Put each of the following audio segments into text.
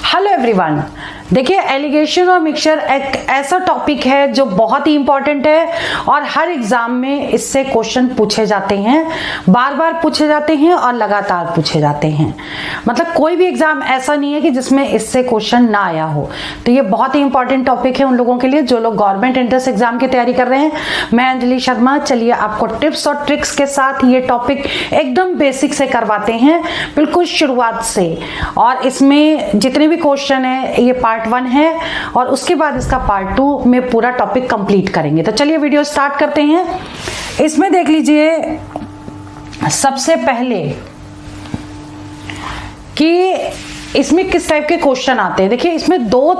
Hello everyone, देखिए allegation और mixture एक ऐसा टॉपिक है जो बहुत ही इंपॉर्टेंट है और हर एग्जाम में इससे क्वेश्चन पूछे जाते हैं, बार बार पूछे जाते हैं और लगातार पूछे जाते हैं। मतलब कोई भी एग्जाम ऐसा नहीं है कि जिसमें इससे क्वेश्चन ना आया हो। तो ये बहुत ही इंपॉर्टेंट टॉपिक है उन लोगों के लिए जो लोग गवर्नमेंट एंट्रेंस एग्जाम की तैयारी कर रहे हैं। मैं अंजलि शर्मा, चलिए आपको टिप्स और ट्रिक्स के साथ ये टॉपिक एकदम बेसिक से करवाते हैं, बिल्कुल शुरुआत से। और इसमें जितने भी क्वेश्चन है ये पार्ट 1 है और उसके बाद इसका पार्ट 2 में पूरा टॉपिक कंप्लीट करेंगे। तो चलिए वीडियो स्टार्ट करते हैं। इसमें देख लीजिए सबसे पहले कि इसमें किस टाइप के क्वेश्चन आते हैं। देखिए इसमें दो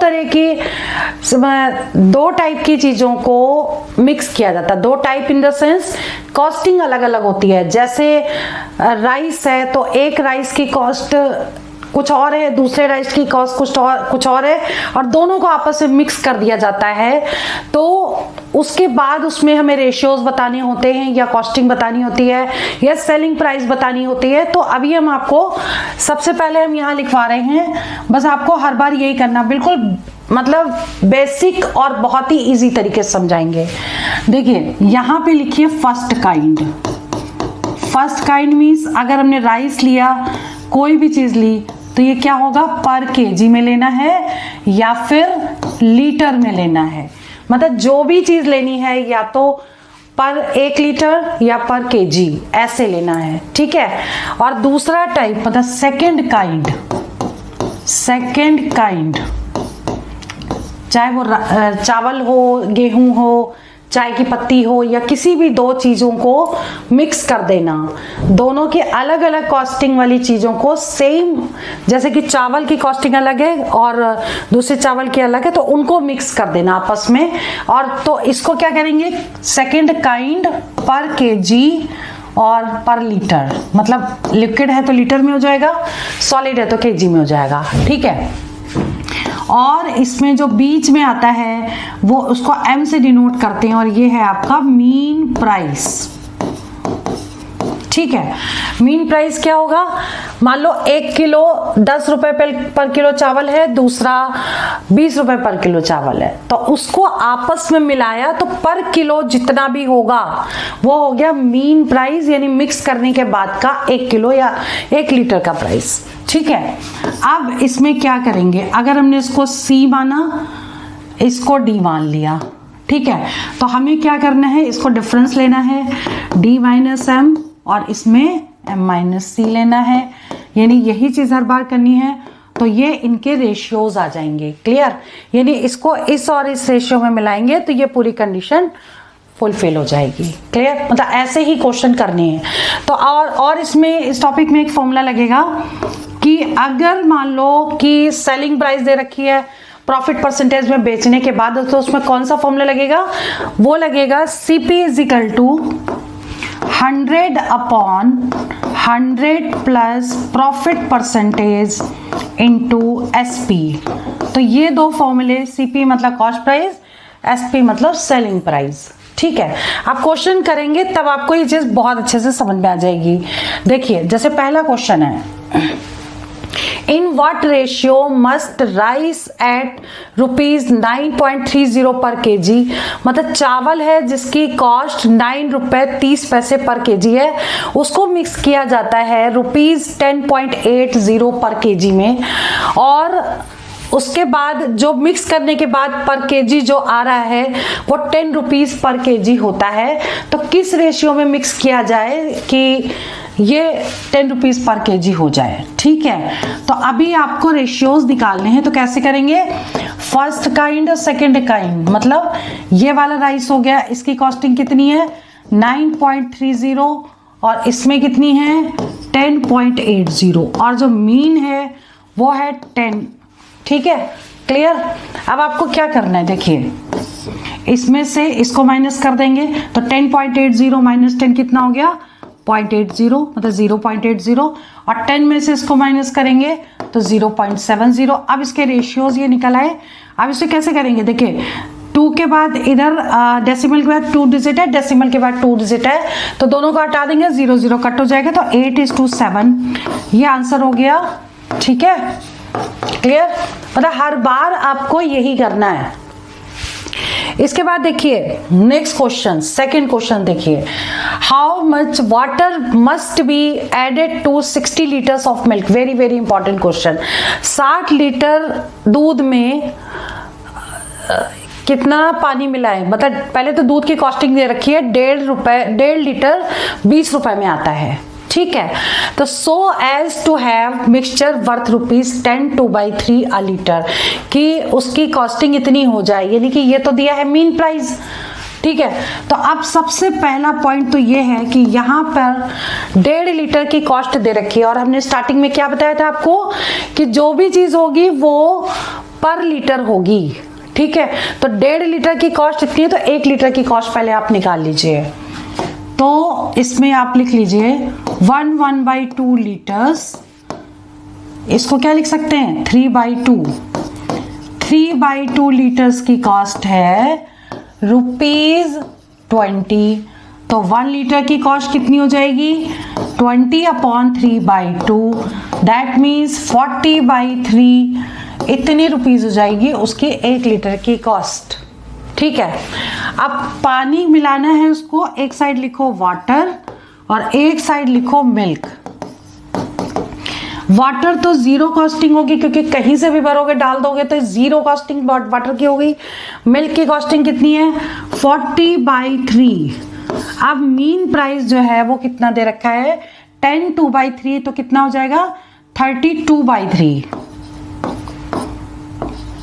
टाइप की चीजों को मिक्स किया जाता है। दो type in the sense costing अलग अलग होती है। जैसे राइस है तो एक राइस की कॉस्ट कुछ और है, दूसरे राइस की कॉस्ट कुछ और है और दोनों को आपस में मिक्स कर दिया जाता है। तो उसके बाद उसमें हमें रेशियोज बताने होते हैं या कॉस्टिंग बतानी होती है या सेलिंग प्राइस बतानी होती है। तो अभी हम आपको सबसे पहले हम यहाँ लिखवा रहे हैं, बस आपको हर बार यही करना, बिल्कुल मतलब बेसिक और बहुत ही इजी तरीके से समझाएंगे। देखिए यहाँ पे लिखिए first kind. First kind means अगर हमने राइस लिया, कोई भी चीज ली, तो ये क्या होगा, पर केजी में लेना है या फिर लीटर में लेना है। मतलब जो भी चीज लेनी है या तो पर 1 लीटर या पर केजी ऐसे लेना है, ठीक है। और दूसरा टाइप मतलब सेकंड काइंड चाहे वो चावल हो, गेहूं हो, चाय की पत्ती हो या किसी भी दो चीजों को मिक्स कर देना। दोनों की अलग अलग कॉस्टिंग वाली चीजों को सेम, जैसे कि चावल की कॉस्टिंग अलग है और दूसरे चावल की अलग है, तो उनको मिक्स कर देना आपस में। और तो इसको क्या करेंगे, सेकंड काइंड पर केजी और पर लीटर। मतलब लिक्विड है तो लीटर में हो जाएगा, सॉलिड है तो केजी में हो जाएगा, ठीक है। और इसमें जो बीच में आता है वो उसको M से डिनोट करते हैं और ये है आपका मीन प्राइस, ठीक है। मीन प्राइस क्या होगा, मान लो 1 किलो 10 रुपए पर किलो चावल है, दूसरा 20 रुपए पर किलो चावल है, तो उसको आपस में मिलाया तो पर किलो जितना भी होगा वो हो गया मीन प्राइस, यानी मिक्स करने के बाद का 1 किलो या 1 लीटर का प्राइस, ठीक है। अब इसमें क्या करेंगे, अगर हमने इसको C माना, इसको D मान लिया, ठीक है, तो हमें क्या करना है, इसको डिफरेंस लेना है D - M और इसमें M - C लेना है, यानी यही चीज हर बार करनी है। तो ये इनके रेशियोज आ जाएंगे, क्लियर। यानी इसको इस और इस रेशियो में मिलाएंगे तो ये पूरी कंडीशन फुलफिल हो जाएगी, क्लियर। मतलब ऐसे ही क्वेश्चन करने हैं। तो और इसमें इस टॉपिक में एक फॉर्मूला लगेगा कि अगर मान लो कि सेलिंग प्राइस दे रखी है प्रॉफिट परसेंटेज में बेचने के बाद, तो उसमें कौन सा फॉर्मूला लगेगा, वो लगेगा CP = 100/100 plus profit percentage into SP। तो ये दो फॉर्मूले, CP मतलब कॉस्ट प्राइस, SP मतलब सेलिंग प्राइस, ठीक है। आप क्वेश्चन करेंगे तब आपको ये चीज बहुत अच्छे से समझ में आ जाएगी। देखिए जैसे पहला क्वेश्चन है, in what ratio must rice at ₹9.30 per KG. मतलब चावल है जिसकी कॉस्ट 9 रुपए 30 पैसे पर केजी है, उसको मिक्स किया जाता है ₹10.80 पर केजी में, और उसके बाद जो मिक्स करने के बाद पर केजी जो आ रहा है वो 10 रुपीज पर केजी होता है। तो किस रेशियो में मिक्स किया जाए कि ये 10 रुपीज पर केजी हो जाए, ठीक है। तो अभी आपको रेशियोज निकालने हैं, तो कैसे करेंगे, फर्स्ट काइंड और सेकंड काइंड। मतलब ये वाला राइस हो गया, इसकी कॉस्टिंग कितनी है 9.30 और इसमें कितनी है 10.80 और जो मीन है वो है 10, ठीक है, क्लियर। अब आपको क्या करना है, देखिए इसमें से इसको माइनस कर देंगे तो 10.80 माइनस 10 कितना हो गया 0.80, मतलब 0.80, और 10 में से इसको माइनस करेंगे तो 0.70। अब इसके रेशियोज ये निकल आए। अब इसे कैसे करेंगे, देखिए 2 के बाद इधर डेसिमल के बाद 2 डिजिट है, डेसिमल के बाद 2 डिजिट है, तो दोनों को हटा देंगे, 0 0 कट हो जाएगा, तो 8:7 ये आंसर हो गया। ठीक है, क्लियर? मतलब हर बार आपको यही करना है। इसके बाद देखिए नेक्स्ट क्वेश्चन, सेकंड क्वेश्चन देखिए, how much water must be added to 60 litres of milk. Very very important question. 60 litre दूध में कितना पानी मिलाएं? मतलब पहले तो दूध की कॉस्टिंग दे रखी है, 1.5 लीटर 20 रुपए में आता है। ठीक है, तो so as to have mixture worth ₹10 2/3 a litre, कि उसकी कॉस्टिंग इतनी हो जाए, यानी कि ये तो दिया है मीन प्राइस। ठीक है, तो अब सबसे पहला पॉइंट तो ये है कि यहाँ पर 1.5 लीटर की कॉस्ट दे रखी है, और हमने स्टार्टिंग में क्या बताया था आपको कि जो भी चीज होगी वो पर लीटर होगी। ठीक है, तो 1.5 लीटर की कॉस्ट इतनी है, तो 1 लीटर की कॉस्ट पहले आप निकाल लीजिए। तो इसमें आप लिख लीजिए 1/2 लीटर्स, इसको क्या लिख सकते हैं 3/2। 3/2 लीटर्स की कॉस्ट है ₹20। तो 1 लीटर की कॉस्ट कितनी हो जाएगी 20/3/2, दैट मीन्स 40/3, इतनी रुपीज हो जाएगी उसकी 1 लीटर की कॉस्ट। ठीक है, अब पानी मिलाना है उसको, एक साइड लिखो वाटर और एक साइड लिखो मिल्क। वाटर तो 0 कॉस्टिंग होगी, क्योंकि कहीं से भी भरोगे डाल दोगे तो 0 कॉस्टिंग वाटर की होगी। मिल्क की कॉस्टिंग कितनी है 40/3। अब मीन प्राइस जो है वो कितना दे रखा है 10 2/3, तो कितना हो जाएगा 32/3।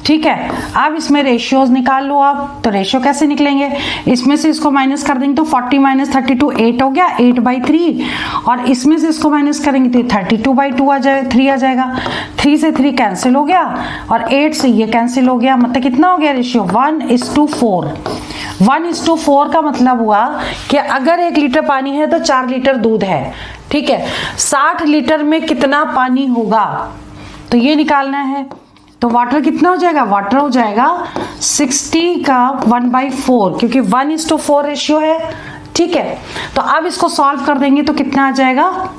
ठीक है, अब इसमें रेशियोज निकाल लो आप। तो रेशियो कैसे निकलेंगे, इसमें से इसको माइनस कर देंगे तो 40 - 32 8 हो गया, 8/3, और इसमें से इसको माइनस करेंगे तो 32/2 आ जाएगा, 3 आ जाएगा, 3 से 3 कैंसिल हो गया और 8 से ये कैंसिल हो गया। मतलब कितना हो गया रेशियो 1:4। 1:4 का मतलब हुआ कि अगर 1 लीटर पानी है तो 4 लीटर दूध है। ठीक है, 60 लीटर में कितना पानी होगा तो ये निकालना है। तो वाटर कितना हो जाएगा, वाटर हो जाएगा 60 का 1/4, क्योंकि 1:4 रेशियो है। ठीक है, तो अब इसको सॉल्व कर देंगे तो कितना आ जाएगा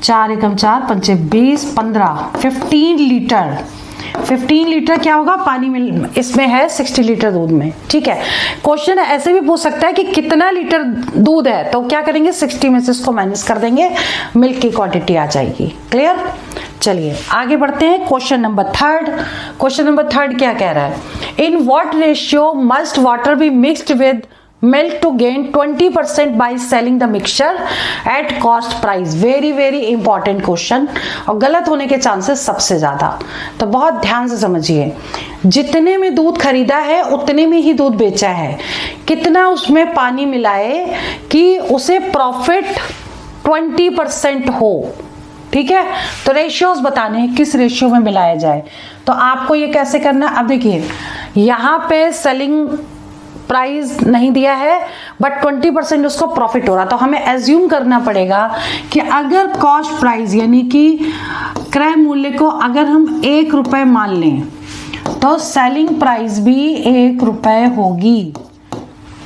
4 एकम 4 पंचे 20 15 15 लीटर। 15 लीटर क्या होगा पानी में, इसमें है 60 लीटर दूध में। ठीक है, क्वेश्चन ऐसे भी पूछ सकता है कि कितना लीटर दूध है, तो क्या करेंगे 60 में से इसको माइनस कर देंगे, मिल्क की क्वांटिटी आ जाएगी। क्लियर? चलिए आगे बढ़ते हैं। Question number 3। क्वेश्चन नंबर 3 क्या कह रहा है, in what ratio must water be mixed with milk to gain 20% by selling the mixture at cost price. Very very important question, और गलत होने के चांसेस सबसे ज्यादा, तो बहुत ध्यान से समझिए। जितने में दूध खरीदा है उतने में ही दूध बेचा है, कितना उसमें पानी मिलाए कि उसे प्रॉफिट 20% हो। ठीक है, तो रेशियोज बताने हैं किस रेशियो में मिलाया जाए। तो आपको ये कैसे करना है, अब देखिए यहाँ पे सेलिंग प्राइस नहीं दिया है बट 20% उसको प्रॉफिट हो रहा, तो हमें एज्यूम करना पड़ेगा कि अगर कॉस्ट प्राइस यानी कि क्रय मूल्य को अगर हम 1 रुपए मान लें तो सेलिंग प्राइस भी 1 रुपए होगी।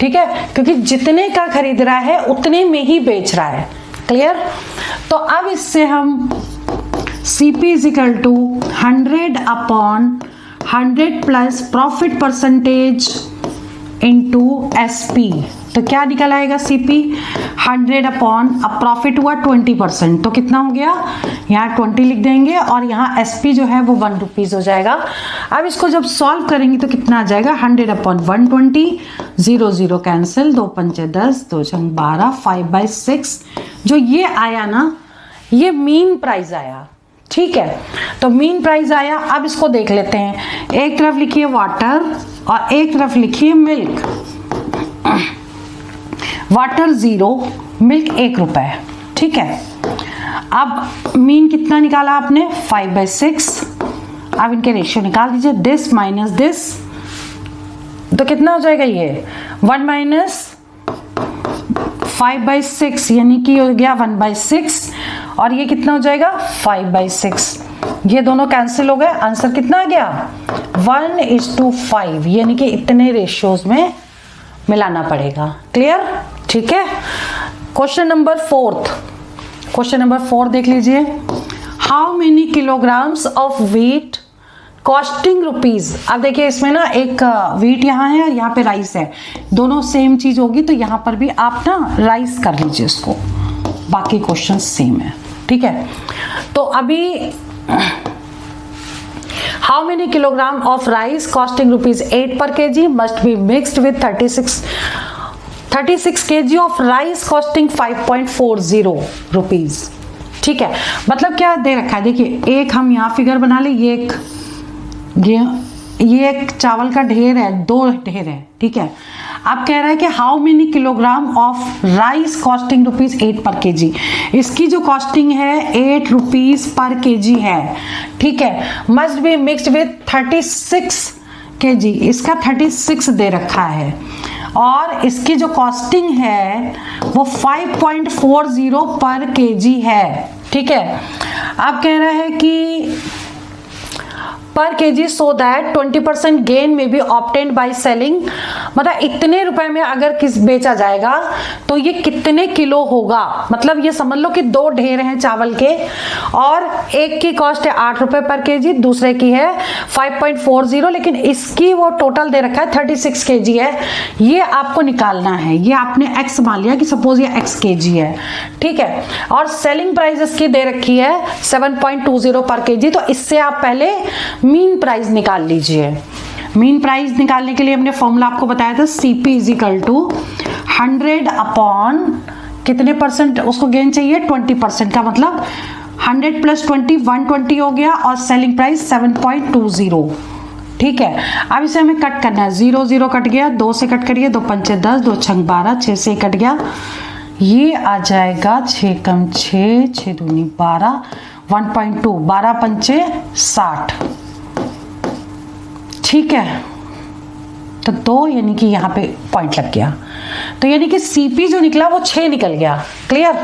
ठीक है, क्योंकि जितने का खरीद रहा है उतने में ही बेच रहा है। क्लियर? तो अब इससे हम CP = 100/100 plus profit percentage into SP, तो क्या निकल आएगा CP 100/, अब प्रॉफिट हुआ 20%, तो कितना हो गया यहाँ 20 लिख देंगे और यहाँ SP जो है वो 1 रुपीज हो जाएगा। अब इसको जब सॉल्व करेंगे तो कितना आ जाएगा 100/120, 0 0 कैंसिल, 2 पंचे 10, 2 छंग 12, 5/6 जो ये आया ना ये मीन प्राइस आया। ठीक है, तो मीन प्राइस आया। अब इसको देख लेते हैं, एक तरफ लिखिए वाटर और एक तरफ लिखिए मिल्क। वाटर 0, मिल्क 1 रुपए। ठीक है, अब मीन कितना निकाला आपने 5/6। अब इनके रेशियो निकाल दीजिए, दिस माइनस दिस, तो कितना हो जाएगा ये 1 - 5/6 यानी कि हो गया 1/6, और ये कितना हो जाएगा 5/6। ये दोनों कैंसिल हो गए, आंसर कितना आ गया 1:5, यानी कि इतने रेशियोज में मिलाना पड़ेगा। क्लियर? ठीक है। क्वेश्चन नंबर 4 देख लीजिए। How many kilograms of wheat costing rupees. अब देखिए इसमें ना एक व्हीट यहाँ है और यहाँ पे राइस है, दोनों सेम चीज होगी, तो यहाँ पर भी आप ना राइस कर लीजिए इसको, बाकी क्वेश्चन सेम है। ठीक है, तो अभी how many kilogram of rice costing rupees 8 पर kg must be mixed with 36 kg of rice costing 5.40 rupees. ठीक है, मतलब क्या दे रखा है, देखिए एक हम यहाँ फिगर बना ले, ये एक चावल का ढेर है, 2 ढेर है। ठीक है, आप कह रहा है कि how many kilogram of rice costing rupees 8 पर kg। इसकी जो कॉस्टिंग है 8 रुपीज पर kg है। ठीक है, must be mixed with 36 kg, इसका 36 दे रखा है, और इसकी जो कॉस्टिंग है वो 5.40 पर kg है। ठीक है, आप कह रहे हैं कि पर kg सो दैट 20% गेन में बी ऑब्टेन्ड बाय सेलिंग, मतलब इतने रुपए में अगर किस बेचा जाएगा तो ये कितने किलो होगा। मतलब ये समझ लो कि 2 ढेर हैं चावल के, और एक की कॉस्ट है 8 रुपए पर kg, दूसरे की है 5.40, लेकिन इसकी वो टोटल दे रखा है 36 kg है। ये आपको निकालना है, ये आपने x मान लिया कि सपोज ये x kg है। ठीक है, और सेलिंग प्राइस इसकी दे रखी है 7.20 पर kg, तो इससे आप पहले मीन प्राइस निकाल लीजिए। मीन प्राइस निकालने के लिए हमने फॉर्मूला आपको बताया था, CP is equal to 100 upon कितने परसेंट उसको गेन चाहिए, 20% का, मतलब 100 प्लस 20 120 हो गया, और सेलिंग प्राइस 7.20। ठीक है, अब इसे हमें कट करना है, 0 0 कट गया, 2 से कट करिए, 2 पंचे 10, 2 छंग 12, 6 से कट गया, ये आ जाएगा 6 कम 6, 6 दूनी 12, 1.2, 12 पंचे 60। ठीक है, तो 2 यानी कि यहाँ पे पॉइंट लग गया, तो यानी कि CP जो निकला वो 6 निकल गया। क्लियर?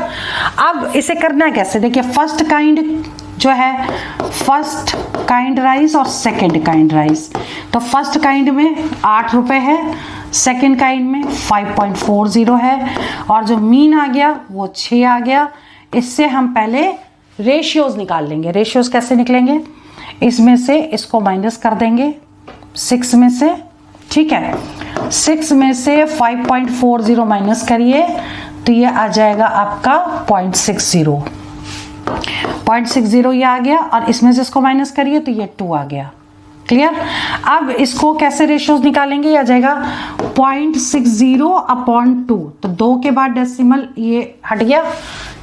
अब इसे करना कैसे, देखिए फर्स्ट काइंड जो है, फर्स्ट काइंड राइस और सेकंड काइंड राइस, तो फर्स्ट काइंड में 8 रुपए है, सेकंड काइंड में 5.40 है, और जो मीन आ गया वो 6 आ गया। इससे हम पहले रेशियोज निकाल लेंगे। रेशियोज कैसे निकलेंगे, इसमें से इसको माइनस कर देंगे 6 में से। ठीक है, 6 में से 5.40 माइनस करिए तो ये आ जाएगा आपका 0.60 ये आ गया, और इसमें से इसको माइनस करिए तो ये 2 आ गया। क्लियर? अब इसको कैसे रेशियोज निकालेंगे, ये आ जाएगा 0.60 अपॉन 2, तो 2 के बाद डेसिमल ये हट गया।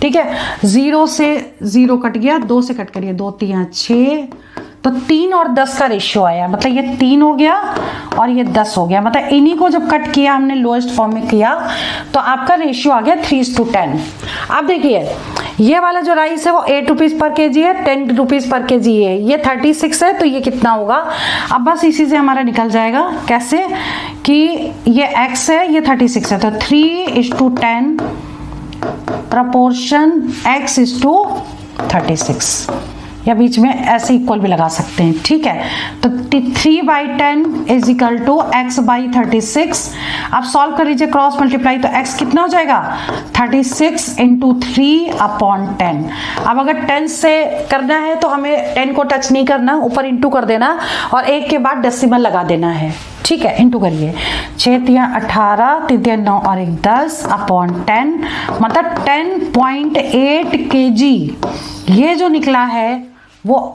ठीक है, 0 से 0 कट गया, 2 से कट करिए, 2 3 6, तो 3 और 10 का रेशियो आया, मतलब ये 3 हो गया और ये 10 हो गया। मतलब इन्हीं को जब कट किया हमने लोएस्ट फॉर्म में किया तो आपका रेशियो आ गया 3:10। अब देखिए ये वाला जो राइस है वो 8 रुपीज पर kg है, 10 रुपीज पर kg है, ये 36 है, तो ये कितना होगा। अब बस इसी से हमारा निकल जाएगा, कैसे कि ये x है, ये 36 है, तो 3:10 प्रपोर्शन x इज टू 36, या बीच में ऐसे इक्वल भी लगा सकते हैं। ठीक है, तो 3/10 इज इक्वल टू x/36। अब सॉल्व कर लीजिए, क्रॉस मल्टीप्लाई, तो x कितना हो जाएगा 36 × 3/10। अब अगर 10 से करना है तो हमें 10 को टच नहीं करना, ऊपर इंटू कर देना और 1 के बाद डेसिमल लगा देना है। ठीक है, इंटू करिए, 6 × 18, 3 × 9 और 1 10 अपॉन 10, मतलब 10.8 kg। ये जो निकला है वो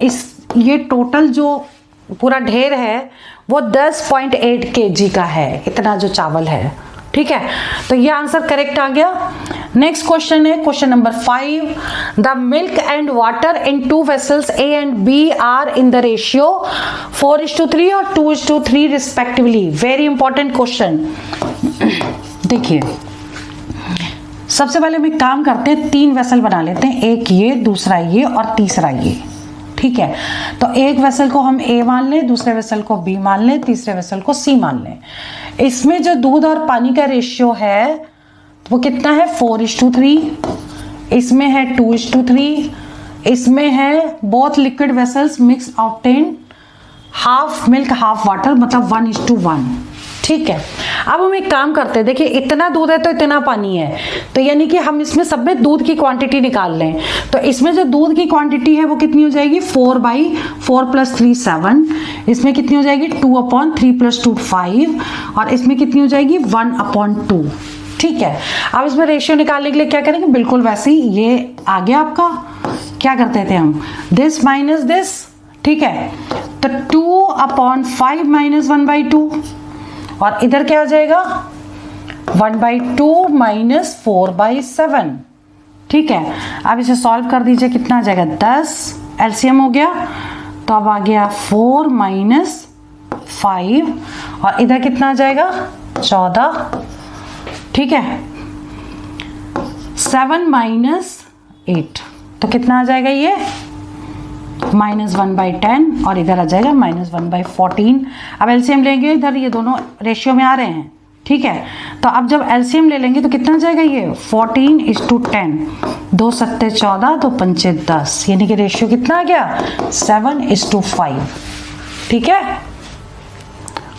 ये टोटल जो पूरा ढेर है वो 10.8 kg का है, इतना जो चावल है। ठीक है, तो ये आंसर करेक्ट आ गया। नेक्स्ट क्वेश्चन है question number 5। The milk and water in 2 vessels A and B are in the ratio 4:3 और 2:3 रिस्पेक्टिवली। Very important question. देखिए सबसे पहले हम एक काम करते हैं, 3 वेसल बना लेते हैं, एक ये, दूसरा ये और तीसरा ये। ठीक है, तो एक वेसल को हम A मान लें, दूसरे वेसल को B मान लें, तीसरे वेसल को C मान लें। इसमें जो दूध और पानी का रेशियो है वो कितना है 4:3, इसमें है 2:3, इसमें है both liquid vessels mix obtain half milk half water, मतलब 1:1। ठीक है, अब हम एक काम करते हैं, देखिए इतना दूध है तो इतना पानी है, तो यानी कि हम इसमें सब में दूध की क्वांटिटी निकाल लें। तो इसमें जो दूध की क्वांटिटी है वो कितनी हो जाएगी, 4/4 + 3 7। इसमें कितनी हो जाएगी, 2/3 + 2 5। और इसमें कितनी हो जाएगी, 1/2। ठीक है, अब इसमें रेशियो निकालने के लिए क्या करेंगे, बिल्कुल वैसे ही ये आ गया आपका, क्या करते थे हम, दिस माइनस दिस। ठीक है, तो 2/5 - 1/2, और इधर क्या आ जाएगा, 1/2 - 4/7। ठीक है, अब इसे सॉल्व कर दीजिए, कितना आ जाएगा, 10 एलसीएम हो गया, तो अब आ गया 4 - 5, और इधर कितना आ जाएगा, 14। ठीक है, 7 - 8, तो कितना आ जाएगा ये, -1/10, और इधर आ जाएगा -1/14। अब एलसीएम लेंगे, इधर ये दोनों रेशियो में आ रहे हैं। ठीक है, तो अब जब एलसीएम ले लेंगे तो कितना जाएगा ये, 14:10, 2 7 14, 2 5 10, यानी कि रेशियो कितना आ गया, 7:5। ठीक है,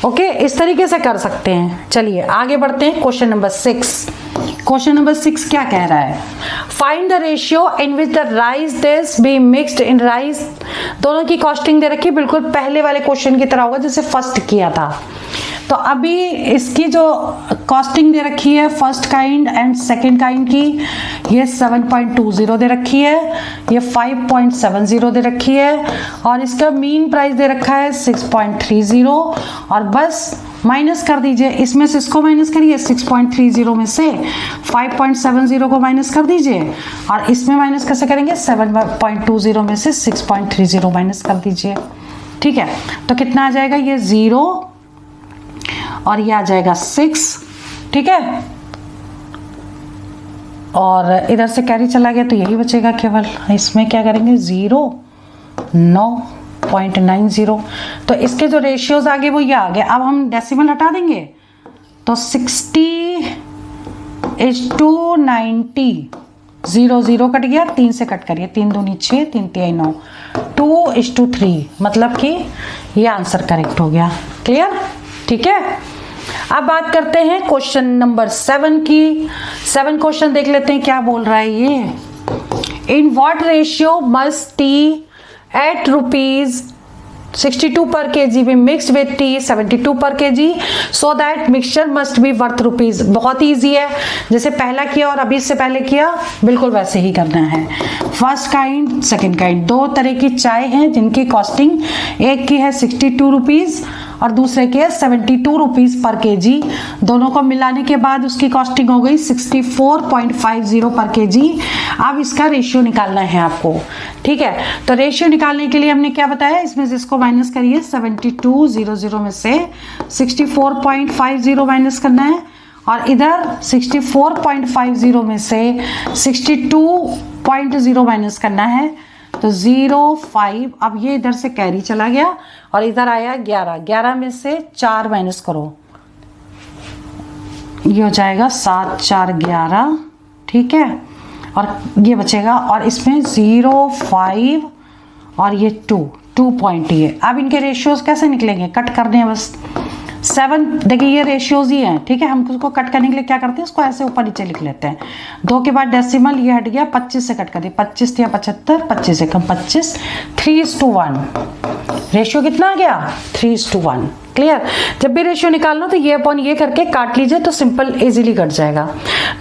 ओके, इस तरीके से कर सकते हैं। चलिए आगे बढ़ते हैं, क्वेश्चन नंबर 6। क्वेश्चन नंबर 6 क्या कह रहा है, find the ratio in which the rice this be mixed in rice. दोनों की कॉस्टिंग दे रखी है, बिल्कुल पहले वाले क्वेश्चन की तरह होगा जैसे फर्स्ट किया था। तो अभी इसकी जो कॉस्टिंग दे रखी है first kind and second kind की, ये 7.20 दे रखी है, ये 5.70 दे रखी है, और इसका मीन प्राइस दे रखा है 6.30। और बस माइनस कर दीजिए, इसमें से इसको माइनस करिए, 6.30 में से 5.70 को माइनस कर दीजिए, और इसमें माइनस कैसे करेंगे, 7.20 में से 6.30 माइनस कर दीजिए। ठीक है, तो कितना आ जाएगा, ये 0 और ये आ जाएगा 6। ठीक है, और इधर से कैरी चला गया तो यही बचेगा केवल, इसमें क्या करेंगे, 0 9.90। तो इसके जो रेशियोज आगे वो ये आ गए। अब हम डेसिमल हटा देंगे तो 60:90, 0 0 कट गया, 3 से कट करिए, 3 दूनी 6, 3 तिहाई 9, 2:3, मतलब कि ये आंसर करेक्ट हो गया। क्लियर? ठीक है, अब बात करते हैं क्वेश्चन नंबर 7 की। 7 क्वेश्चन देख लेते हैं क्या बोल रहा है ये, इन what ratio must T at ₹62 per kg be mixed with tea 72 per kg so that mixture must be worth ₹। बहुत ईजी है, जैसे पहला किया और अभी से पहले किया बिल्कुल वैसे ही करना है। फर्स्ट काइंड सेकंड काइंड, दो तरह की चाय हैं जिनकी कॉस्टिंग, एक की है ₹62 और दूसरे की है ₹72 पर kg। दोनों को मिलाने के बाद उसकी कॉस्टिंग हो गई 64.50 पर kg। अब इसका रेशियो निकालना है आपको। ठीक है, तो रेशियो निकालने के लिए हमने क्या बताया, इसमें से इसको माइनस करिए, 7200 में से 64.50 माइनस करना है, और इधर 64.50 में से 62.0 माइनस करना है, तो 0.5। अब ये इधर से कैरी चला गया और इधर आया 11, 11 में से 4 माइनस करो, ये हो जाएगा 7 4 11। ठीक है, और ये बचेगा, और इसमें 0.5 और ये 2 पॉइंट ये। अब इनके रेशियोज कैसे निकलेंगे, कट करने हैं बस। 7 देखिए ये रेशियोज ही हैं। ठीक है, हम उसको कट करने के लिए क्या करते हैं, इसको ऐसे ऊपर नीचे लिख लेते हैं। 2 के बाद डेसिमल, ये हट गया, 25 से कट कर दिया, 25 या 75, 25 से कम 25, 3:1। रेशियो कितना आ गया, 3:1। क्लियर? जब भी रेशियो निकालना तो ये अपॉन ये करके काट लीजिए तो सिंपल इजीली कट जाएगा।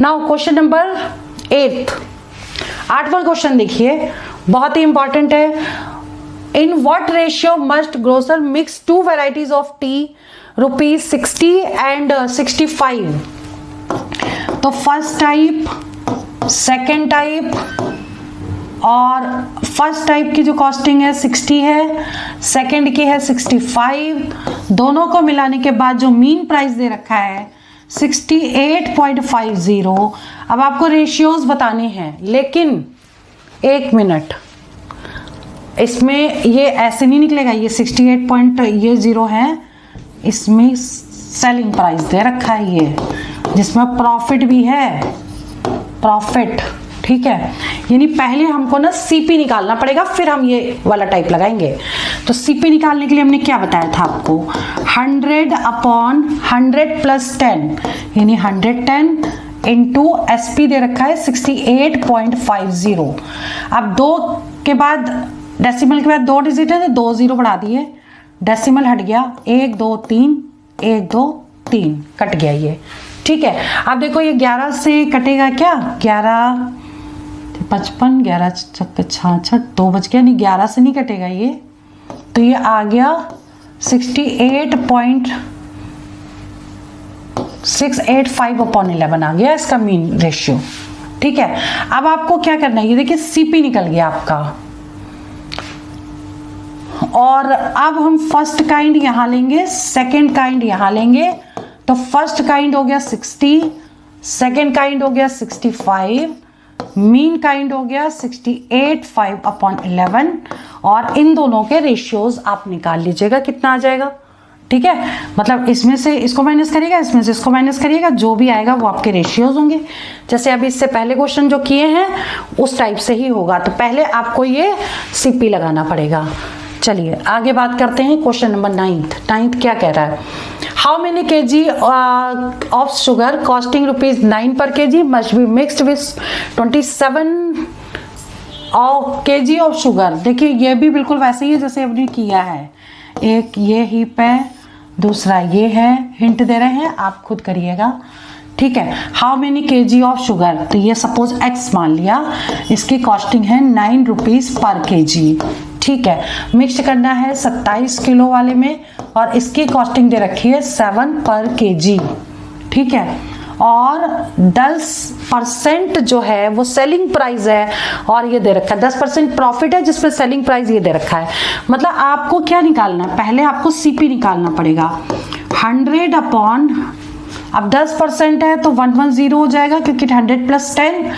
नाउ क्वेश्चन नंबर 8वां क्वेश्चन देखिए, बहुत ही इंपॉर्टेंट है। In what ratio must grocer mix 2 varieties of T ₹60 and 65। तो फर्स्ट टाइप, सेकेंड टाइप, और फर्स्ट टाइप की जो कॉस्टिंग है 60 है, सेकेंड की है 65। दोनों को मिलाने के बाद जो मीन प्राइस दे रखा है 68.50। अब आपको रेशियोज बताने हैं, लेकिन 1 मिनट, इसमें ये ऐसे नहीं निकलेगा, ये 68.0 है, इसमें सेलिंग प्राइस दे रखा है ये, जिसमें प्रॉफिट भी है, प्रॉफिट। ठीक है, यानी पहले हमको ना सीपी निकालना पड़ेगा, फिर हम ये वाला टाइप लगाएंगे। तो सीपी निकालने के लिए हमने क्या बताया था आपको, 100 अपॉन 100 प्लस 10 यानी 110 इंटू एसपी दे रखा है 68.50। अब 2 के बाद डेसिमल के बाद 2 डिजिट है तो 2 0 बढ़ा दिए, डेसिमल हट गया, 1 2 3 1 2 3 कट गया ये, ठीक है। अब देखो ये 11 से कटेगा क्या, 11 55 11 66 2 बच गया, नहीं 11 से नहीं कटेगा ये, तो ये आ गया 68.685 अपॉन 11 आ गया इसका मीन रेशियो, ठीक है। अब आपको क्या करना है, ये देखिए सीपी निकल गया आपका, और अब हम फर्स्ट काइंड यहां लेंगे, सेकेंड काइंड यहां लेंगे, तो फर्स्ट काइंड हो गया 60, सेकेंड काइंड हो गया 65, मीन काइंड हो गया 68.5 अपॉन 11, और इन दोनों के रेशियोज आप निकाल लीजिएगा कितना आ जाएगा, ठीक है। मतलब इसमें से इसको माइनस करिएगा, इसमें से इसको माइनस करिएगा, जो भी आएगा वो आपके रेशियोज होंगे। जैसे अभी इससे पहले क्वेश्चन जो किए हैं उस टाइप से ही होगा, तो पहले आपको ये सीपी लगाना पड़ेगा। चलिए आगे बात करते हैं, क्वेश्चन नंबर 9 क्या कह रहा है, how many KG of sugar costing ₹9 पर KG must be mixed with 27 KG of sugar. देखिए ये भी बिल्कुल वैसे ही है जैसे हमने किया है, एक ये हीप है, दूसरा ये है, हिंट दे रहे हैं आप खुद करिएगा, ठीक है। How many KG of sugar, तो ये सपोज x मान लिया, इसकी कॉस्टिंग है ₹9 पर केजी, ठीक है। मिक्स करना है 27 किलो वाले में, और इसकी कॉस्टिंग दे रखी है 7 पर केजी, ठीक है। और 10% जो है वो सेलिंग प्राइस है, और ये दे रखा है 10% प्रॉफिट है जिसमें सेलिंग प्राइस ये दे रखा है। मतलब आपको क्या निकालना है, पहले आपको सीपी निकालना पड़ेगा, 100 अपॉन, अब 10% है तो 110 हो जाएगा क्योंकि 100 प्लस 10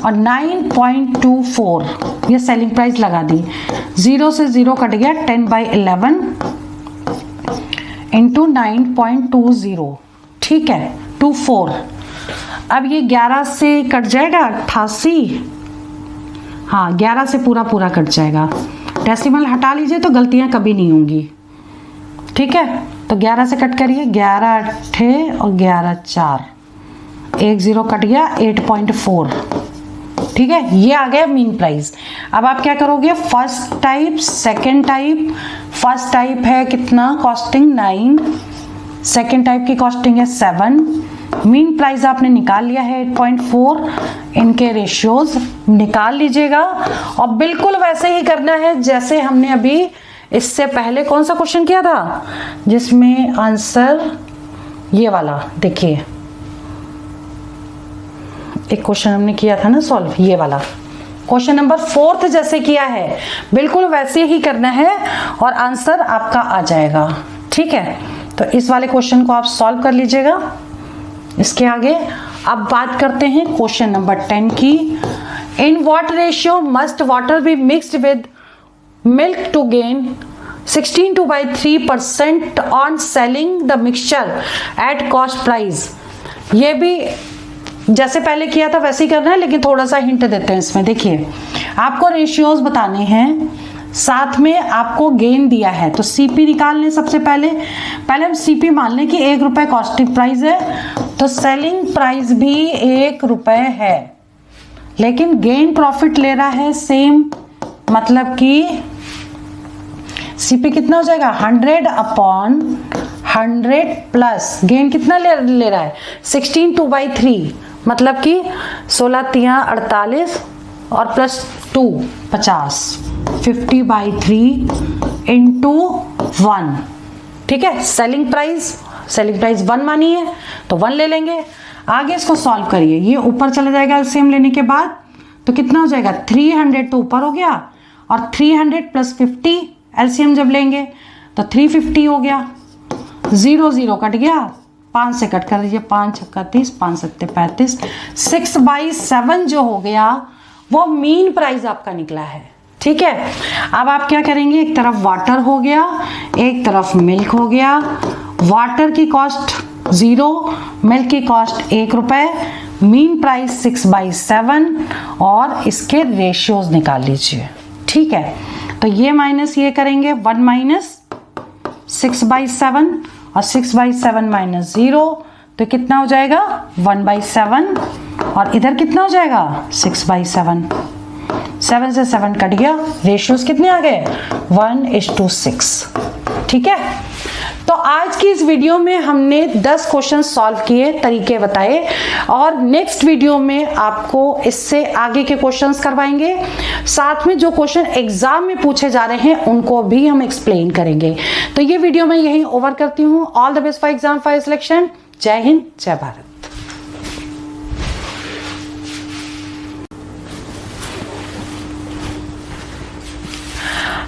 और 9.24 ये सेलिंग प्राइस लगा दी, 0 से 0 कट गया, 10/11 इंटू 9.20, ठीक है, 24। अब ये 11 से कट जाएगा 88, हाँ 11 से पूरा कट जाएगा, डेसिमल हटा लीजिए तो गलतियां कभी नहीं होंगी, ठीक है। तो 11 से कट करिए, 11 8 और 11 4, 1 0 कट गया, 8.4, ठीक है। ये आ गया मीन प्राइस। अब आप क्या करोगे, first type second type, first type है कितना कॉस्टिंग 9, सेकंड टाइप की कॉस्टिंग है 7, मीन प्राइस आपने निकाल लिया है 8.4, इनके रेशियोज निकाल लीजिएगा, और बिल्कुल वैसे ही करना है जैसे हमने अभी इससे पहले कौन सा क्वेश्चन किया था जिसमें आंसर ये वाला, देखिए एक क्वेश्चन हमने किया था ना सॉल्व, ये वाला क्वेश्चन नंबर 4 जैसे किया है बिल्कुल वैसे ही करना है और आंसर आपका आ जाएगा, ठीक है। तो इस वाले क्वेश्चन को आप सॉल्व कर लीजिएगा। इसके आगे अब बात करते हैं क्वेश्चन नंबर 10 की, इन what ratio must water be mixed with milk to gain 16/3% on selling the mixture at cost price। ये भी जैसे पहले किया था वैसे ही करना है, लेकिन थोड़ा सा हिंट देते हैं इसमें। देखिए आपको रेशियोज बताने हैं, साथ में आपको गेन दिया है, तो सीपी निकालने सबसे पहले हम सीपी मान लें कि ₹1 कॉस्टिंग प्राइस है, तो सेलिंग प्राइस भी ₹1 है, लेकिन गेन प्रॉफिट ले रहा है सेम, मतलब कि सीपी कितना हो जाएगा 100 अपॉन 100 प्लस गेन कितना ले रहा है 16 2/3, मतलब कि 16 3 48 और प्लस 2 50, 50/3 इंटू 1, ठीक है। सेलिंग प्राइस 1 मानी है तो 1 ले लेंगे। आगे इसको सॉल्व करिए, ये ऊपर चला जाएगा एलसीएम लेने के बाद, तो कितना हो जाएगा 300 तो ऊपर हो गया, और 300 प्लस 50 एलसीएम जब लेंगे तो 350 हो गया, 0 0 कट गया, 5 से कट कर दीजिए, 5 छक्का 30, 5 सत्ते 35, 6/7 जो हो गया वो मीन प्राइस आपका निकला है, ठीक है। अब आप क्या करेंगे, एक तरफ वाटर हो गया, एक तरफ मिल्क हो गया, वाटर की कॉस्ट 0, मिल्क की कॉस्ट ₹1, मीन प्राइस 6/7 और इसके रेशियोज निकाल लीजिए। ठीक है, तो ये माइनस ये करेंगे 1 माइनस 6/7 और 6/7 माइनस 0, तो कितना हो जाएगा 1/7 और इधर कितना हो जाएगा 6/7। 7 से 7 कट गया, रेशियोज कितने आ गए 1:6। ठीक है, तो आज की इस वीडियो में हमने 10 क्वेश्चन सॉल्व किए, तरीके बताए, और नेक्स्ट वीडियो में आपको इससे आगे के क्वेश्चंस करवाएंगे। साथ में जो क्वेश्चन एग्जाम में पूछे जा रहे हैं उनको भी हम एक्सप्लेन करेंगे। तो ये वीडियो मैं यहीं ओवर करती हूँ। All the best for exam for selection. जय हिंद, जय भारत।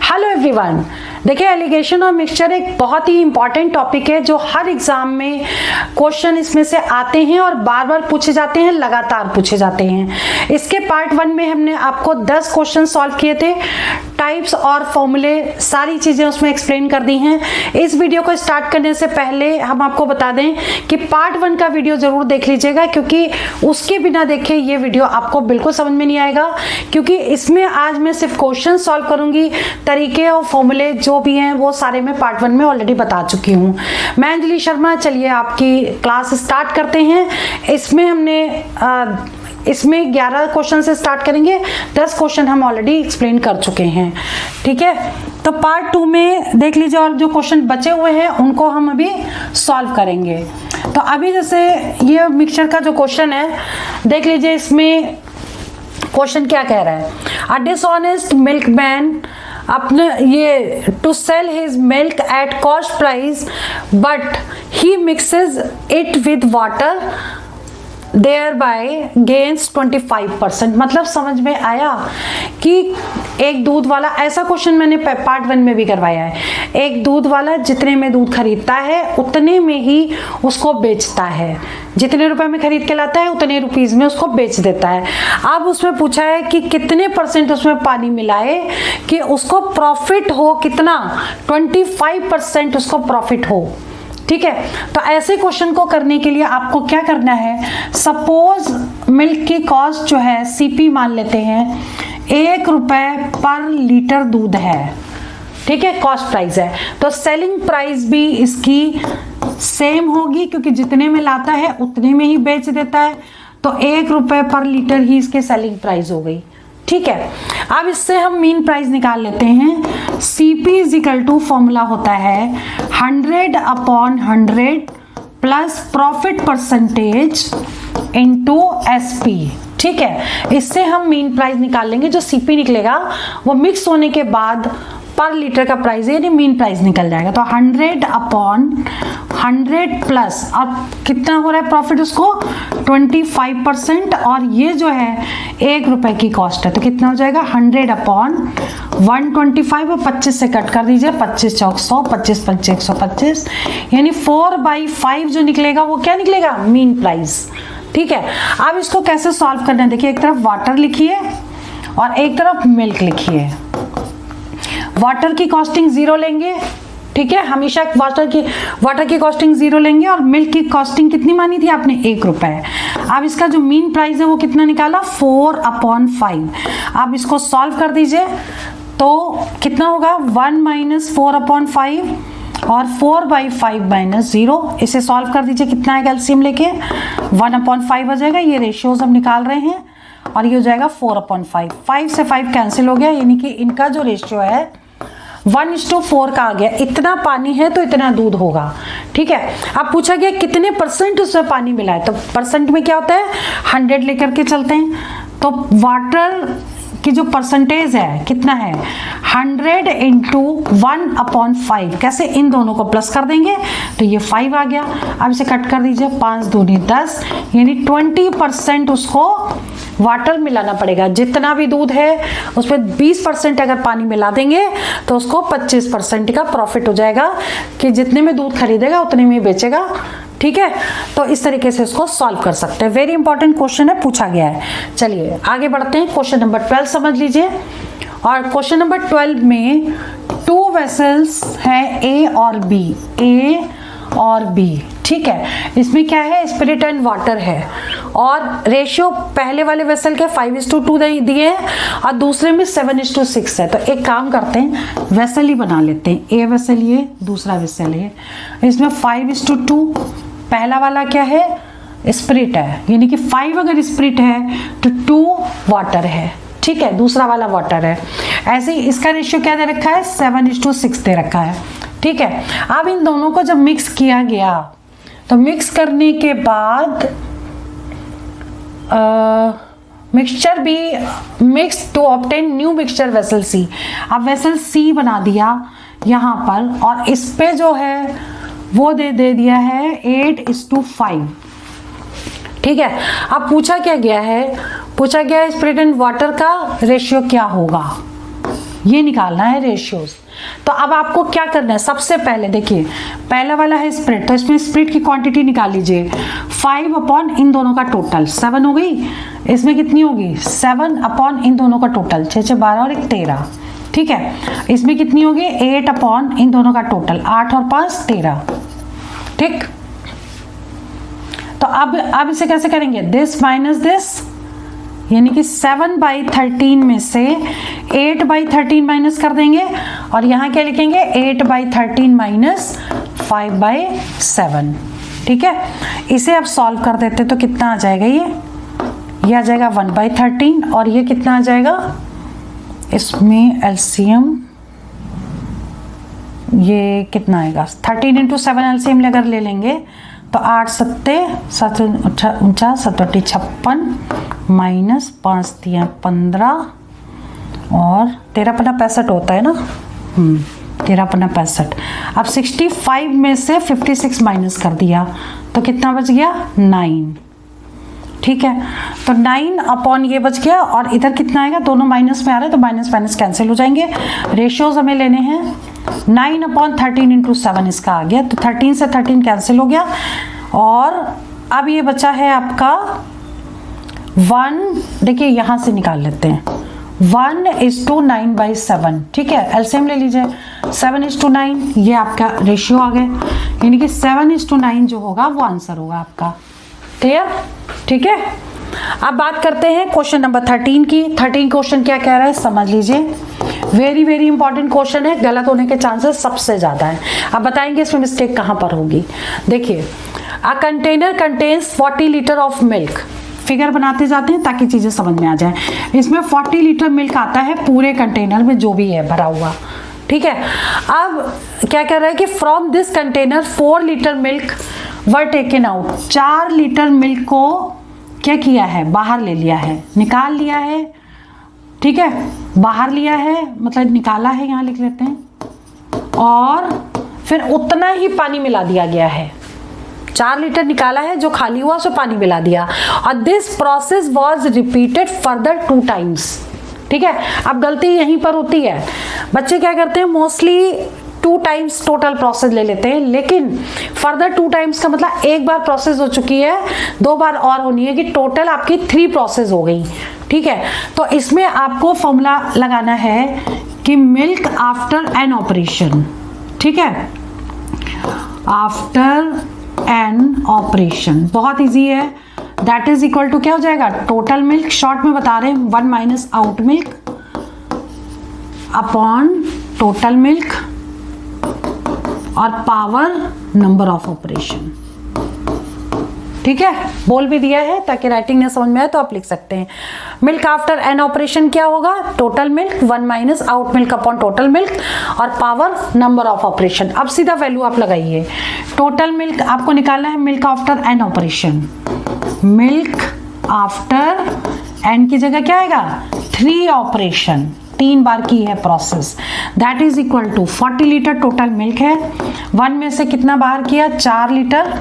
हेलो एवरीवन, देखिए एलिगेशन और मिक्सचर एक बहुत ही इंपॉर्टेंट टॉपिक है जो हर एग्जाम में क्वेश्चन इसमें से आते हैं और बार बार पूछे जाते हैं, लगातार पूछे जाते हैं। इसके पार्ट 1 में हमने आपको 10 क्वेश्चन सॉल्व किए थे, टाइप्स और फॉर्मूले सारी चीजें उसमें एक्सप्लेन कर दी हैं। इस वीडियो को स्टार्ट करने से पहले हम आपको बता दें कि पार्ट 1 का वीडियो जरूर देख लीजिएगा, क्योंकि उसके बिना देखे ये वीडियो आपको बिल्कुल समझ में नहीं आएगा, क्योंकि इसमें आज मैं सिर्फ क्वेश्चन सॉल्व करूंगी, तरीके और फॉर्मूले जो भी हैं वो सारे मैं पार्ट 1 में ऑलरेडी बता चुकी हूँ। मैं अंजलि शर्मा, चलिए आपकी क्लास स्टार्ट करते हैं। इसमें 11 क्वेश्चन से स्टार्ट करेंगे, 10 क्वेश्चन हम ऑलरेडी एक्सप्लेन कर चुके हैं। ठीक है, तो पार्ट 2 में देख लीजिए, और जो क्वेश्चन बचे हुए हैं उनको हम अभी सॉल्व करेंगे। तो अभी जैसे ये मिक्सचर का जो क्वेश्चन है देख लीजिए, इसमें क्वेश्चन क्या कह रहा है। अ डिसऑनेस्ट मिल्कमैन अपने ये to sell his milk at cost price but he mixes it with water thereby gains 25%। मतलब समझ में आया कि एक दूध वाला, ऐसा क्वेश्चन मैंने पार्ट 1 में भी करवाया है, एक दूध वाला जितने में दूध खरीदता है उतने में ही उसको बेचता है, जितने रुपए में खरीद के लाता है उतने रुपीस में उसको बेच देता है। अब उसमें पूछा है कि कितने % उसमें पानी मिलाए कि उसको प्रॉफिट हो, कितना 25% उसको प्रॉफिट हो। ठीक है, तो ऐसे क्वेश्चन को करने के लिए आपको क्या करना है, सपोज मिल्क की कॉस्ट जो है सीपी मान लेते हैं, 1 रुपए पर लीटर दूध है। ठीक है, कॉस्ट प्राइस है, तो सेलिंग प्राइस भी इसकी सेम होगी, क्योंकि जितने में लाता है उतने में ही बेच देता है, तो 1 रुपए पर लीटर ही इसके सेलिंग प्राइस हो गई। ठीक है, अब इससे हम मीन प्राइस निकाल लेते हैं। CP is equal to formula होता है 100/100 plus profit percentage into SP. ठीक है, इससे हम मीन प्राइस निकाल लेंगे। जो सीपी निकलेगा वो मिक्स होने के बाद पर लीटर का प्राइस है, यानी मीन प्राइस निकल जाएगा। तो 100/100 प्लस, और कितना हो रहा है प्रॉफिट उसको 25%, और ये जो है 1 रुपए की कॉस्ट है, तो कितना हो जाएगा 100/125 और 25 से कट कर दीजिए, 25 चौक 100, 25 पंचे 125, यानी 4/5 जो निकलेगा वो क्या निकलेगा, मीन प्राइस। ठीक है, अब इसको कैसे सॉल्व करना है, देखिए एक तरफ वाटर लिखिए और एक तरफ मिल्क लिखिए। वाटर की कॉस्टिंग 0 लेंगे, ठीक है, हमेशा वाटर की कॉस्टिंग 0 लेंगे, और मिल्क की कॉस्टिंग कितनी मानी थी आपने, 1 रुपए। अब इसका जो मीन प्राइस है वो कितना निकाला, 4/5। अब इसको सॉल्व कर दीजिए, तो कितना होगा 1 - 4/5 और 4/5 - 0। इसे सॉल्व कर दीजिए, कितना है एलसीएम लेके 1/5 हो जाएगा। ये रेशियोज हम निकाल रहे हैं, और ये हो जाएगा 4/5। 5 से 5 कैंसिल हो गया, यानी कि इनका जो रेशियो है 1:4 का आ गया। इतना पानी है तो इतना दूध होगा। ठीक है, अब पूछा गया कितने % उसमें पानी मिला है, तो परसेंट में क्या होता है 100 लेकर के चलते हैं। तो वाटर की जो परसेंटेज है कितना है 100 × 1/5, कैसे, इन दोनों को प्लस कर देंगे तो ये 5 आ गया। अब इसे कट कर दीजिए, 5 दूनी 10, यानी 20% उसको वाटर मिलाना पड़ेगा। जितना भी दूध है उसमें 20% अगर पानी मिला देंगे तो उसको 25% का प्रॉफिट हो जाएगा, कि जितने में दूध खरीदेगा उतने में बेचेगा। ठीक है, तो इस तरीके से इसको सॉल्व कर सकते हैं। वेरी इंपॉर्टेंट क्वेश्चन है, पूछा गया है। चलिए आगे बढ़ते हैं, क्वेश्चन नंबर 12 समझ लीजिए। और क्वेश्चन नंबर 12 में 2 वेसल्स हैं ए और बी, ठीक है, इसमें क्या है स्पिरिट एंड वाटर है, और रेशियो पहले वाले वेसल के 5:2 दिए हैं और दूसरे में 7:6 है। तो एक काम करते हैं, वेसल ही बना लेते हैं। ए वेसल ये, दूसरा वेसल है, इसमें 5:2, पहला वाला क्या है, स्पिरिट है, यानी कि 5 अगर स्पिरिट है तो 2 वाटर है, ठीक है, दूसरा वाला वाटर है। ऐसे ही इसका रेशियो क्या दे रखा है, 7:6 दे रखा है, ठीक है। अब इन दोनों को जब मिक्स किया गया तो मिक्स करने के बाद mixture B mix to obtain new mixture vessel C. अब वेसल सी बना दिया यहाँ पर और इस पे जो है वो दे दिया है 8:5, ठीक है। अब पूछा क्या गया है, पूछा गया है स्पिरिट एंड वाटर का रेशियो क्या होगा, ये निकालना है रेशियोज। तो अब आपको क्या करना है, सबसे पहले देखिए पहला वाला है स्पिरिट, तो इसमें स्पिरिट की क्वांटिटी निकाल लीजिए। 5 अपॉन इन दोनों का टोटल 7 हो गई, इसमें कितनी होगी 7 अपॉन इन दोनों का टोटल 6 6 12 और 1 13, ठीक है। इसमें कितनी होगी 8 अपॉन इन दोनों का टोटल 8 और 5 13, ठीक। तो अब इसे कैसे करेंगे, दिस माइनस दिस, यानी कि 7/13 में से 8/13 माइनस कर देंगे और यहाँ क्या लिखेंगे 8/13 माइनस 5/7, ठीक है। इसे अब सॉल्व कर देते तो कितना आ जाएगा, ये आ जाएगा 1/13 और ये कितना आ जाएगा, इसमें एलसीएम ये कितना आएगा 13 × 7 एलसीएम अगर ले लेंगे तो 8 7 49 7 56 माइनस 5 3 15 और 13 पन्ना 65 होता है ना, 13 पन्ना 65। अब 65 में से 56 माइनस कर दिया तो कितना बच गया 9, ठीक है। तो 9 अपॉन ये बच गया और इधर कितना आएगा, दोनों माइनस में आ रहे हैं तो माइनस माइनस कैंसिल हो जाएंगे। रेशियोज हमें लेने हैं 9/13 × 7 इसका आ गया, तो 13 से 13 कैंसिल हो गया और अब ये बचा है आपका 1, देखिए यहाँ से निकाल लेते हैं 1:9/7, ठीक है। एलसीएम ले लीजिए 7:9, ये आपका रेशियो आ गया, यानी कि 7:9 जो होगा वो आंसर होगा आपका, क्लियर, ठीक है। अब बात करते हैं क्वेश्चन नंबर 13 की। 13 क्वेश्चन क्या कह रहा है समझ लीजिए, वेरी वेरी इंपॉर्टेंट क्वेश्चन है, गलत होने के चांसेस सबसे ज्यादा है। अब बताएंगे इसमें मिस्टेक कहां पर होगी। देखिए a container contains 40 litre of milk, figure बनाते जाते हैं ताकि चीजें समझ में आ जाए। इसमें 40 लीटर मिल्क आता है पूरे कंटेनर में जो भी है भरा हुआ, ठीक है। अब क्या कह रहा है कि from this container 4 litre milk were taken out, 4 litre milk को क्या किया है, बाहर ले लिया है, निकाल लिया है, ठीक है, बाहर लिया है मतलब निकाला है, यहाँ लिख लेते हैं, और फिर उतना ही पानी मिला दिया गया है। 4 लीटर निकाला है, जो खाली हुआ उसमें पानी मिला दिया और this process was repeated further 2 times, ठीक है। अब गलती यहीं पर होती है, बच्चे क्या करते हैं मोस्टली 2 टाइम्स टोटल प्रोसेस ले लेते हैं, लेकिन फर्दर 2 टाइम्स का मतलब एक बार प्रोसेस हो चुकी है, 2 बार और होनी है कि टोटल आपकी 3 प्रोसेस हो गई, ठीक है। तो इसमें आपको फॉर्मूला लगाना है कि मिल्क आफ्टर एन ऑपरेशन, ठीक है, आफ्टर एन ऑपरेशन, बहुत इजी है, दैट इज इक्वल टू क्या हो जाएगा, टोटल मिल्क, शॉर्ट में बता रहे हैं 1 minus out milk upon total milk और पावर नंबर ऑफ ऑपरेशन, ठीक है। बोल भी दिया है ताकि राइटिंग न समझ में आए तो आप लिख सकते हैं। मिल्क आफ्टर एन ऑपरेशन क्या होगा, total milk 1 minus out milk upon total milk और पावर नंबर ऑफ ऑपरेशन। अब सीधा वैल्यू आप लगाइए, टोटल मिल्क आपको निकालना है milk after an operation, milk after an की जगह क्या आएगा 3 ऑपरेशन, 3 बार की है process, that is equal to 40 litre total milk है, 1 में से कितना बाहर किया 4 लीटर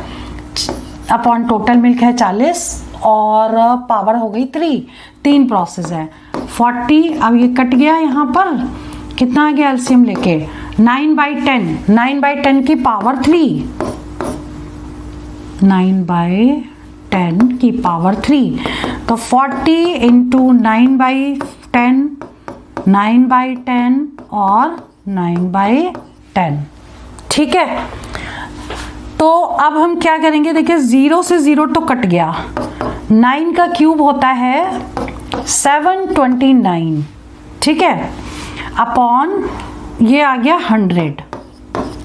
अपॉन टोटल मिल्क है 40 और पावर हो गई 3 प्रोसेस है 40। अब ये कट गया, यहाँ पर कितना आ गया एलसीएम लेके 9/10, 9/10 की पावर 3, 9/10 की पावर 3, तो 40 इंटू 9/10, 9/10 और 9/10, ठीक है। तो अब हम क्या करेंगे, देखिए 0 से 0 तो कट गया, 9 का क्यूब होता है 729, ठीक है, अपॉन ये आ गया 100,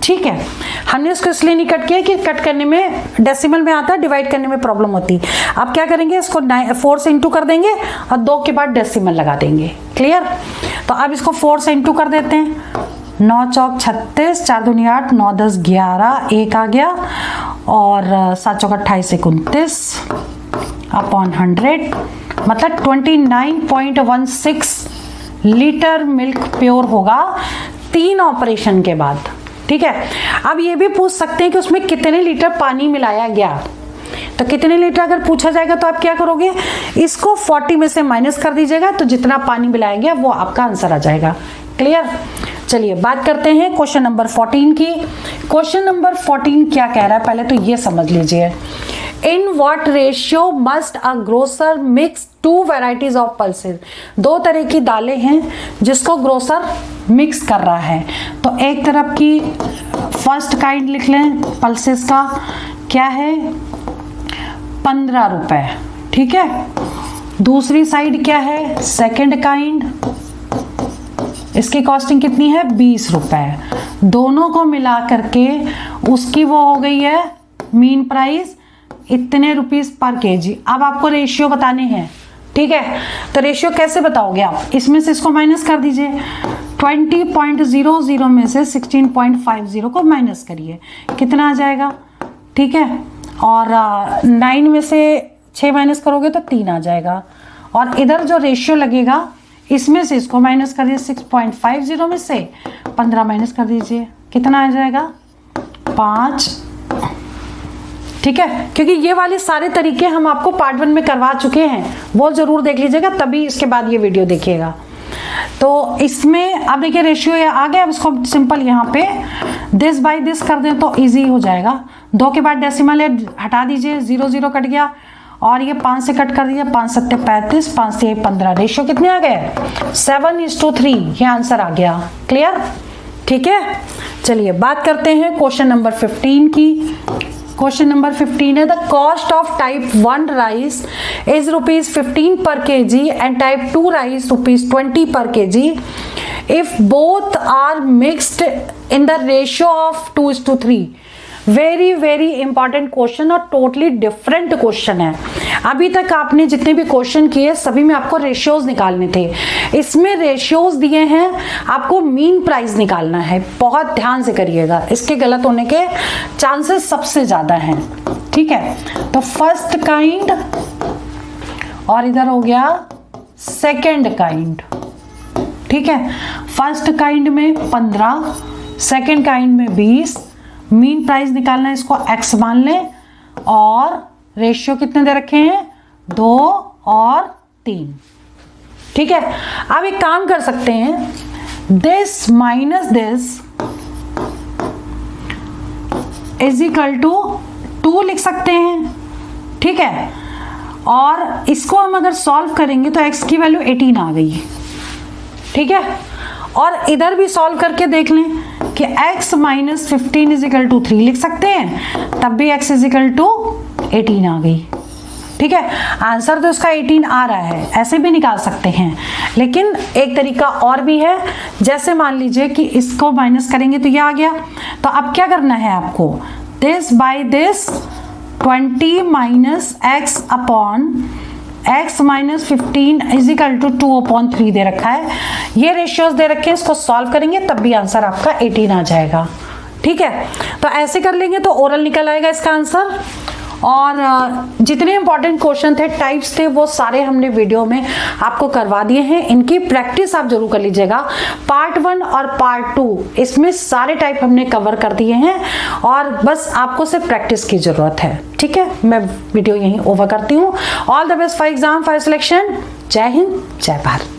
ठीक है। हमने इसको इसलिए नहीं कट किया कि कट करने में डेसिमल में आता है, डिवाइड करने में प्रॉब्लम होती। अब क्या करेंगे, इसको 4 से इंटू कर देंगे और 2 के बाद डेसिमल लगा देंगे। क्लियर? तो अब इसको 4 से इंटू कर देते हैं। 9 चौक 36, 4 दूनी 8, 9 10 11, 1 आ गया, और 7 चौक 28 29 अपॉन 100, मतलब 29.16 लीटर मिल्क प्योर होगा 3 ऑपरेशन के बाद, ठीक है। अब ये भी पूछ सकते हैं कि उसमें कितने लीटर पानी मिलाया गया। तो कितने लीटर अगर पूछा जाएगा तो आप क्या करोगे, इसको 40 में से माइनस कर दीजिएगा, तो जितना पानी मिलाया गया वो आपका आंसर आ जाएगा। क्लियर? चलिए बात करते हैं क्वेश्चन नंबर 14 की। क्वेश्चन नंबर 14 क्या कह रहा है, पहले तो ये समझ लीजिए। इन what ratio must a grocer mix 2 varieties of pulses. 2 तरह की दालें हैं जिसको ग्रोसर मिक्स कर रहा है। तो एक तरफ की फर्स्ट काइंड लिख लें पल्सेस का, क्या है 15 रुपए, ठीक है। दूसरी साइड क्या है सेकंड काइंड, इसकी कॉस्टिंग कितनी है 20 रुपए। दोनों को मिला करके उसकी वो हो गई है मीन प्राइस इतने रुपीस पर केजी। अब आपको रेशियो बताने हैं, ठीक है। तो रेशियो कैसे बताओगे आप, इसमें से इसको माइनस कर दीजिए। 20.00 में से 16.50 को माइनस करिए, कितना आ जाएगा, ठीक है। और 9 में से 6 माइनस करोगे तो 3 आ जाएगा। और इधर जो रेशियो लगेगा इसमें से इसको माइनस कर दीजिए, 6.50 में से 15 माइनस कर दीजिए, कितना आ जाएगा 5, ठीक है। क्योंकि ये वाले सारे तरीके हम आपको पार्ट 1 में करवा चुके हैं, वो जरूर देख लीजिएगा, तभी इसके बाद ये वीडियो देखिएगा। तो इसमें अब देखिए रेशियो आ गया। अब इसको सिंपल यहाँ पे दिस बाय दिस कर दें तो इजी हो जाएगा। 2 के बाद डेसिमल है, हटा दीजिए, 0 0 कट गया, और ये 5 से कट कर दिया, 5 7 35, 5 से 15। रेशियो कितने आ गए 7:3, ये आंसर आ गया। क्लियर? ठीक है। चलिए बात करते हैं क्वेश्चन नंबर 15 की। क्वेश्चन नंबर 15 है the cost of type 1 rice is ₹15 per kg and type 2 rice ₹20 per kg if both are mixed in the ratio of 2:3। Very very important question और टोटली डिफरेंट क्वेश्चन है। अभी तक आपने जितने भी question किए सभी में आपको रेशियोज निकालने थे, इसमें रेशियोज दिए हैं, आपको मीन प्राइस निकालना है। बहुत ध्यान से करिएगा, इसके गलत होने के चांसेस सबसे ज्यादा हैं, ठीक है। तो फर्स्ट काइंड और इधर हो गया सेकंड काइंड, ठीक है। फर्स्ट काइंड में 15, सेकंड काइंड में 20। मीन प्राइस निकालना है, इसको x मान लें, और रेशियो कितने दे रखे हैं 2 और 3, ठीक है। अब एक काम कर सकते हैं, this minus this is equal to 2 लिख सकते हैं, ठीक है। और इसको हम अगर सॉल्व करेंगे तो x की वैल्यू 18 आ गई, ठीक है। और इधर भी सॉल्व करके देख लें कि x minus 15 is equal to 3 लिख सकते हैं, तब भी x इज इक्वल टू 18 आ गई, ठीक है। आंसर तो इसका 18 आ रहा है, ऐसे भी निकाल सकते हैं, लेकिन एक तरीका और भी है। जैसे मान लीजिए कि इसको माइनस करेंगे तो ये आ गया, तो अब क्या करना है आपको, this by this 20 minus x upon x minus 15 is equal to 2/3 दे रखा है। ये रेशियोज दे रखे हैं, इसको सॉल्व करेंगे तब भी आंसर आपका 18 आ जाएगा, ठीक है। तो ऐसे कर लेंगे तो ओरल निकल आएगा इसका आंसर। और जितने इंपॉर्टेंट क्वेश्चन थे, टाइप्स थे, वो सारे हमने वीडियो में आपको करवा दिए हैं। इनकी प्रैक्टिस आप जरूर कर लीजिएगा। पार्ट 1 और पार्ट 2 इसमें सारे टाइप हमने कवर कर दिए हैं, और बस आपको सिर्फ प्रैक्टिस की जरूरत है, ठीक है। मैं वीडियो यहीं ओवर करती हूँ। All the best for exam, for selection. जय हिंद, जय भारत।